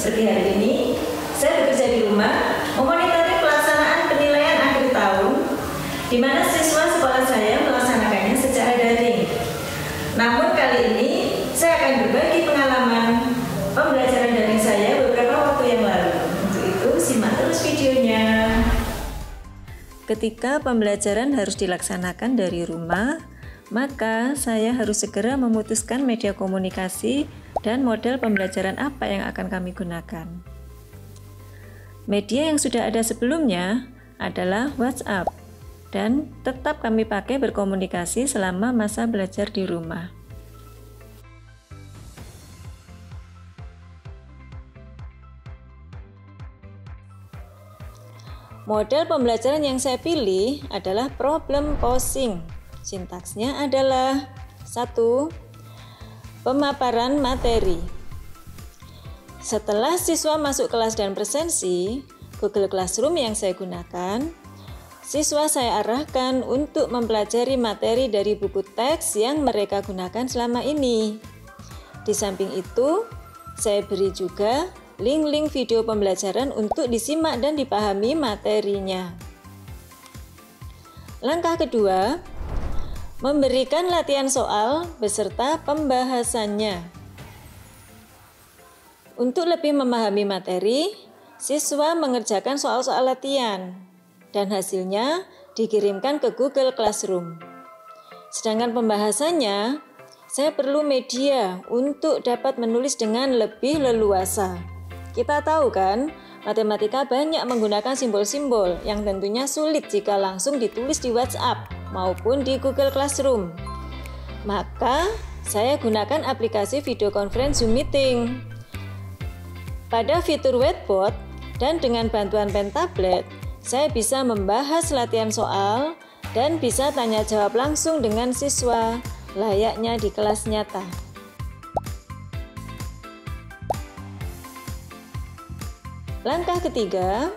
Seperti hari ini, saya bekerja di rumah, memonitori pelaksanaan penilaian akhir tahun, di mana siswa sekolah saya melaksanakannya secara daring. Namun kali ini, saya akan berbagi pengalaman pembelajaran daring saya beberapa waktu yang lalu. Untuk itu, simak terus videonya. Ketika pembelajaran harus dilaksanakan dari rumah, maka saya harus segera memutuskan media komunikasi dan model pembelajaran apa yang akan kami gunakan. Media yang sudah ada sebelumnya adalah WhatsApp dan tetap kami pakai berkomunikasi selama masa belajar di rumah. Model pembelajaran yang saya pilih adalah problem posing. Sintaksnya adalah 1. Pemaparan materi. Setelah siswa masuk kelas dan presensi, Google Classroom yang saya gunakan, siswa saya arahkan untuk mempelajari materi dari buku teks yang mereka gunakan selama ini. Di samping itu, saya beri juga link-link video pembelajaran untuk disimak dan dipahami materinya. Langkah kedua, memberikan latihan soal beserta pembahasannya. Untuk lebih memahami materi, siswa mengerjakan soal-soal latihan dan hasilnya dikirimkan ke Google Classroom. Sedangkan pembahasannya, saya perlu media untuk dapat menulis dengan lebih leluasa. Kita tahu kan, matematika banyak menggunakan simbol-simbol yang tentunya sulit jika langsung ditulis di WhatsApp maupun di Google Classroom. Maka, saya gunakan aplikasi video conference Zoom Meeting. Pada fitur whiteboard dan dengan bantuan pen tablet, saya bisa membahas latihan soal dan bisa tanya jawab langsung dengan siswa, layaknya di kelas nyata. Langkah ketiga,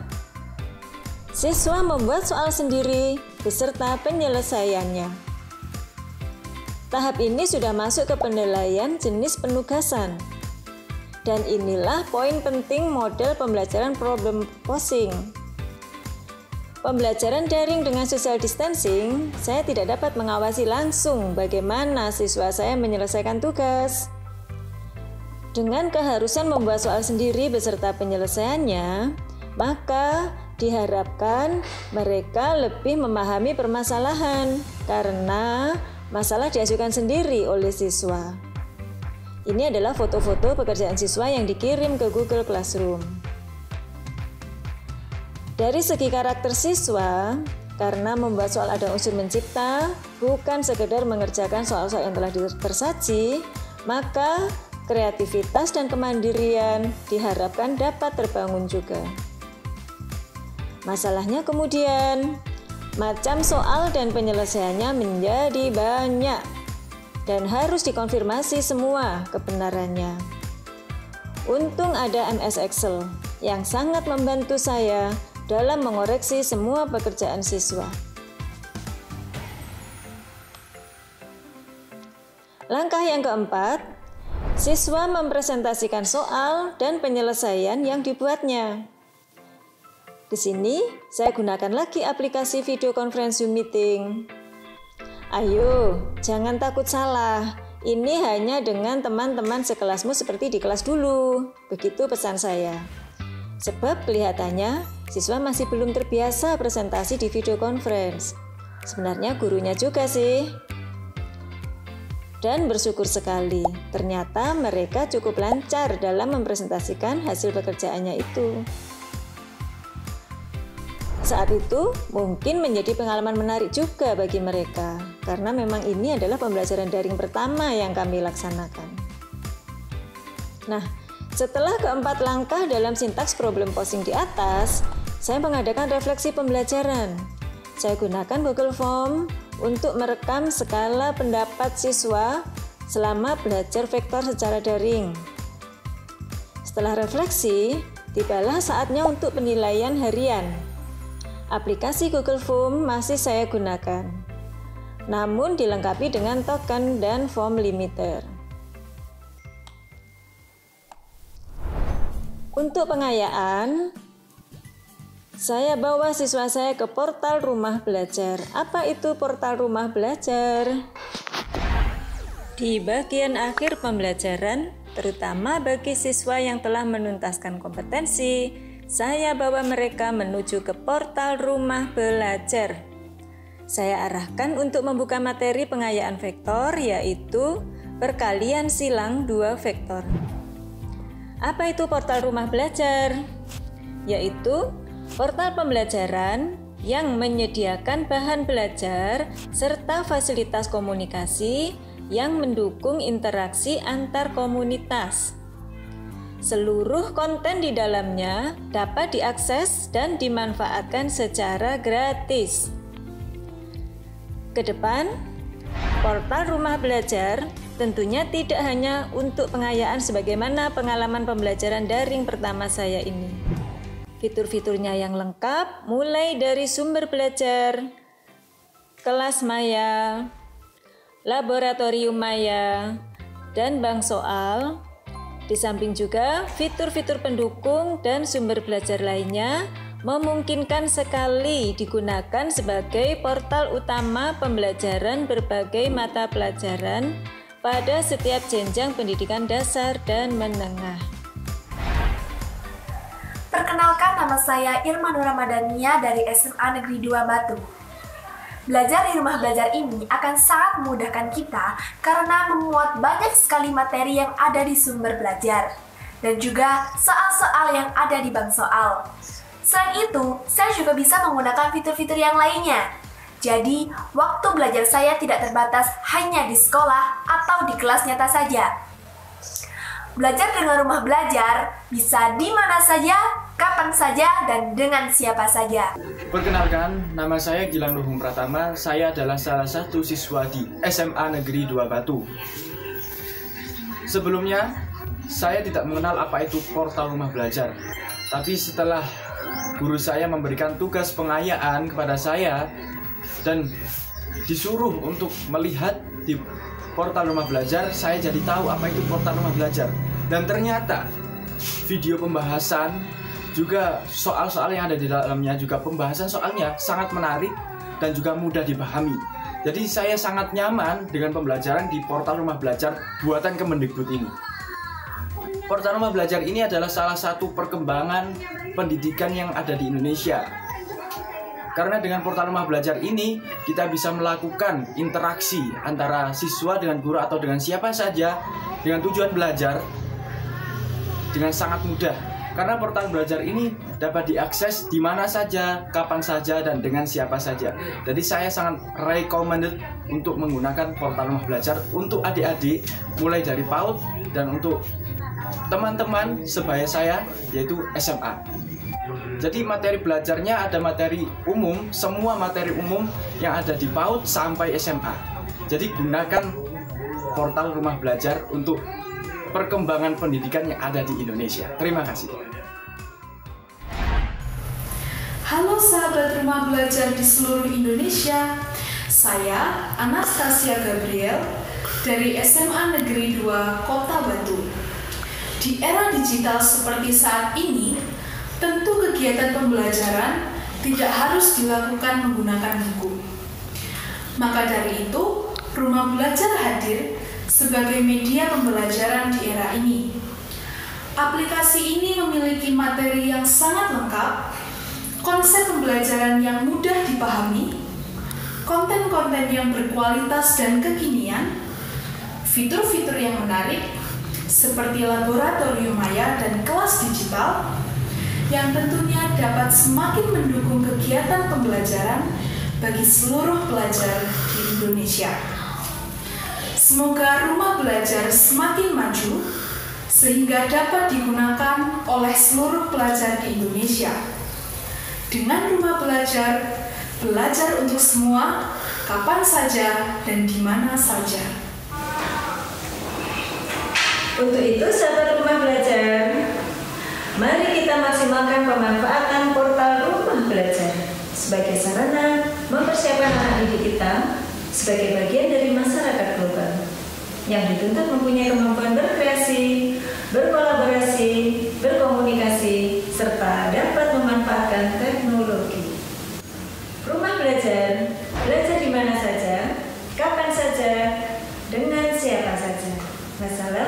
siswa membuat soal sendiri beserta penyelesaiannya. Tahap ini sudah masuk ke penilaian jenis penugasan. Dan inilah poin penting model pembelajaran problem posing. Pembelajaran daring dengan social distancing, saya tidak dapat mengawasi langsung bagaimana siswa saya menyelesaikan tugas. Dengan keharusan membuat soal sendiri beserta penyelesaiannya, maka diharapkan mereka lebih memahami permasalahan karena masalah diajukan sendiri oleh siswa. Ini adalah foto-foto pekerjaan siswa yang dikirim ke Google Classroom. Dari segi karakter siswa, karena membuat soal ada unsur mencipta, bukan sekedar mengerjakan soal-soal yang telah tersaji, maka kreativitas dan kemandirian diharapkan dapat terbangun juga. Masalahnya kemudian, macam soal dan penyelesaiannya menjadi banyak dan harus dikonfirmasi semua kebenarannya. Untung ada MS Excel yang sangat membantu saya dalam mengoreksi semua pekerjaan siswa. Langkah yang keempat, siswa mempresentasikan soal dan penyelesaian yang dibuatnya. Di sini, saya gunakan lagi aplikasi video conference Zoom Meeting. Ayo, jangan takut salah. Ini hanya dengan teman-teman sekelasmu seperti di kelas dulu. Begitu pesan saya. Sebab kelihatannya siswa masih belum terbiasa presentasi di video conference. Sebenarnya gurunya juga sih. Dan bersyukur sekali, ternyata mereka cukup lancar dalam mempresentasikan hasil pekerjaannya itu. Saat itu mungkin menjadi pengalaman menarik juga bagi mereka, karena memang ini adalah pembelajaran daring pertama yang kami laksanakan. Nah, setelah keempat langkah dalam sintaks problem posing di atas, saya mengadakan refleksi pembelajaran. Saya gunakan Google Form untuk merekam skala pendapat siswa selama belajar vektor secara daring. Setelah refleksi, tibalah saatnya untuk penilaian harian. Aplikasi Google Form masih saya gunakan, namun dilengkapi dengan token dan form limiter. Untuk pengayaan, saya bawa siswa saya ke portal rumah belajar. Apa itu portal rumah belajar? Di bagian akhir pembelajaran, terutama bagi siswa yang telah menuntaskan kompetensi, saya bawa mereka menuju ke portal rumah belajar. Saya arahkan untuk membuka materi pengayaan vektor, yaitu perkalian silang 2 vektor. Apa itu portal rumah belajar? Yaitu portal pembelajaran yang menyediakan bahan belajar serta fasilitas komunikasi yang mendukung interaksi antar komunitas. Seluruh konten di dalamnya dapat diakses dan dimanfaatkan secara gratis. Kedepan, portal rumah belajar tentunya tidak hanya untuk pengayaan sebagaimana pengalaman pembelajaran daring pertama saya ini. Fitur-fiturnya yang lengkap mulai dari sumber belajar, kelas maya, laboratorium maya, dan bank soal. Di samping juga fitur-fitur pendukung dan sumber belajar lainnya memungkinkan sekali digunakan sebagai portal utama pembelajaran berbagai mata pelajaran pada setiap jenjang pendidikan dasar dan menengah. Perkenalkan, nama saya Irma Nur Ramadhania dari SMA Negeri 2 Batu. Belajar di rumah belajar ini akan sangat memudahkan kita karena memuat banyak sekali materi yang ada di sumber belajar dan juga soal-soal yang ada di bank soal. Selain itu, saya juga bisa menggunakan fitur-fitur yang lainnya. Jadi, waktu belajar saya tidak terbatas hanya di sekolah atau di kelas nyata saja. Belajar dengan rumah belajar bisa di mana saja, kapan saja, dan dengan siapa saja. Perkenalkan, nama saya Gilang Nuhung Pratama. Saya adalah salah satu siswa di SMA Negeri 2 Batu. Sebelumnya, saya tidak mengenal apa itu portal rumah belajar. Tapi setelah guru saya memberikan tugas pengayaan kepada saya dan disuruh untuk melihat di portal rumah belajar, saya jadi tahu apa itu portal rumah belajar. Dan ternyata video pembahasan juga soal-soal yang ada di dalamnya, juga pembahasan soalnya sangat menarik dan juga mudah dipahami. Jadi saya sangat nyaman dengan pembelajaran di portal rumah belajar buatan Kemendikbud ini. Portal rumah belajar ini adalah salah satu perkembangan pendidikan yang ada di Indonesia. Karena dengan portal rumah belajar ini, kita bisa melakukan interaksi antara siswa dengan guru atau dengan siapa saja dengan tujuan belajar dengan sangat mudah. Karena portal belajar ini dapat diakses di mana saja, kapan saja, dan dengan siapa saja. Jadi saya sangat recommended untuk menggunakan portal rumah belajar untuk adik-adik mulai dari PAUD dan untuk teman-teman sebaya saya yaitu SMA. Jadi materi belajarnya ada materi umum, semua materi umum yang ada di PAUD sampai SMA. Jadi gunakan portal rumah belajar untuk perkembangan pendidikan yang ada di Indonesia. Terima kasih. Halo sahabat rumah belajar di seluruh Indonesia. Saya Anastasia Gabriel dari SMA Negeri 2 Kota Batu. Di era digital seperti saat ini, tentu kegiatan pembelajaran tidak harus dilakukan menggunakan buku. Maka dari itu, rumah belajar hadir sebagai media pembelajaran di era ini. Aplikasi ini memiliki materi yang sangat lengkap, konsep pembelajaran yang mudah dipahami, konten-konten yang berkualitas dan kekinian, fitur-fitur yang menarik, seperti laboratorium maya dan kelas digital, yang tentunya dapat semakin mendukung kegiatan pembelajaran bagi seluruh pelajar di Indonesia. Semoga rumah belajar semakin maju, sehingga dapat digunakan oleh seluruh pelajar di Indonesia. Dengan rumah belajar, belajar untuk semua, kapan saja dan di mana saja. Untuk itu, sahabat rumah belajar, mari kita maksimalkan pemanfaatan portal rumah belajar sebagai sarana mempersiapkan anak didik kita sebagai bagian dari masyarakat global. yang dituntut mempunyai kemampuan berkreasi, berkolaborasi, berkomunikasi, serta dapat memanfaatkan teknologi. Rumah belajar, belajar di mana saja, kapan saja, dengan siapa saja. Wassalam.